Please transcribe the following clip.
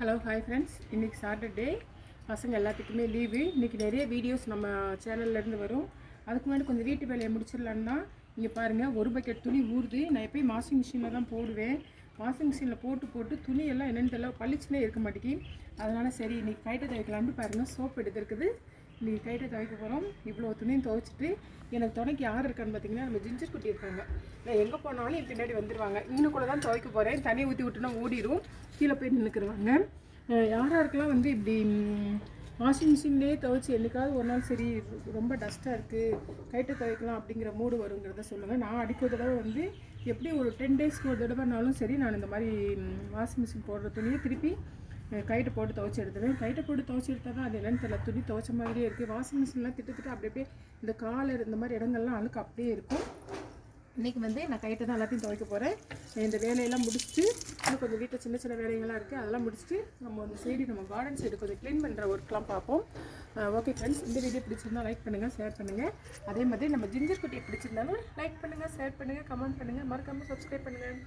Hello hi friends, இன்றைக்கி Saturday, பசங்க எல்லாத்துக்குமே லீவு. இன்றைக்கி நிறைய வீடியோஸ் நம்ம சேனல்லேருந்து வரும். அதுக்கு முன்னாடி கொஞ்சம் வீட்டு வேலையை முடிச்சிடலான்னு தான். இங்கே பாருங்கள், ஒரு பக்கெட் துணி ஊறுது. நான் எப்போயும் வாஷிங் மிஷினில் தான் போடுவேன். வாஷிங் மிஷினில் போட்டு துணி எல்லாம் என்னென்னு தெரியல, பளிச்சுனே இருக்க மாட்டேங்கி. அதனால் சரி இன்றைக்கி கைட்டை துவைக்கலான்னு பாருங்கள், சோப்பு எடுத்துருக்குது. இன்றைக்கி கைட்டை துவைக்க போகிறோம். இவ்வளோ துணியும் துவைச்சிட்டு எனக்கு துணைக்கு யார் இருக்கான்னு பார்த்தீங்கன்னா, நம்ம ஜிஞ்சர் குட்டி இருக்காங்க. நான் எங்கே போனாலும் என் பின்னாடி வந்துடுவாங்க. இன்னும் கூட தான் துவைக்க போகிறேன். தண்ணி ஊற்றி விட்டுனா ஓடிடும், கீழே போய் நின்றுக்குருவாங்க. யாராருக்கெல்லாம் வந்து இப்படி வாஷிங் மிஷின்லேயே துவைச்சி என்றைக்காவது ஒரு நாள் சரி ரொம்ப டஸ்ட்டாக இருக்குது, கைட்டை துவைக்கலாம் அப்படிங்கிற மூடு வருங்கிறத சொல்லுங்கள். நான் அடிக்க தடவை வந்து எப்படி ஒரு 10 டேஸ்க்கு ஒரு தடவைனாலும் சரி, நான் இந்த மாதிரி வாஷிங் மிஷின் போடுற துணியை திருப்பி கைட்டை போட்டு துவைச்சி எடுத்துவேன். கைட்டை போட்டு துவைச்சி எடுத்தால் தான் அது என்னென்னு தெரியல, துணி துவைச்ச மாதிரியே இருக்குது. வாஷிங் மிஷின்லாம் திட்டு அப்படியே இந்த காலர் இந்த மாதிரி இடங்கள்லாம் அழுக்கு அப்படியே இருக்கும். இன்றைக்கி வந்து நான் கைட்டை தான் எல்லாத்தையும் துவைக்க போகிறேன். இந்த வேலையெல்லாம் முடிச்சுட்டு இன்னும் கொஞ்சம் வீட்டில் சின்ன சின்ன வேலைகள்லாம் இருக்குது, அதெல்லாம் முடிச்சுட்டு நம்ம அந்த சைடு நம்ம கார்டன் சைடு கொஞ்சம் க்ளீன் பண்ணுற ஒர்க்லாம் பார்ப்போம். ஓகே ஃப்ரெண்ட்ஸ், இந்த வீடியோ பிடிச்சிருந்தால் லைக் பண்ணுங்கள், ஷேர் பண்ணுங்கள். அதே மாதிரி நம்ம ஜிஞ்சர் குட்டியை பிடிச்சிருந்தாலும் லைக் பண்ணுங்கள், ஷேர் பண்ணுங்கள், கமெண்ட் பண்ணுங்கள், மறக்காமல் சப்ஸ்கிரைப் பண்ணுங்கள்.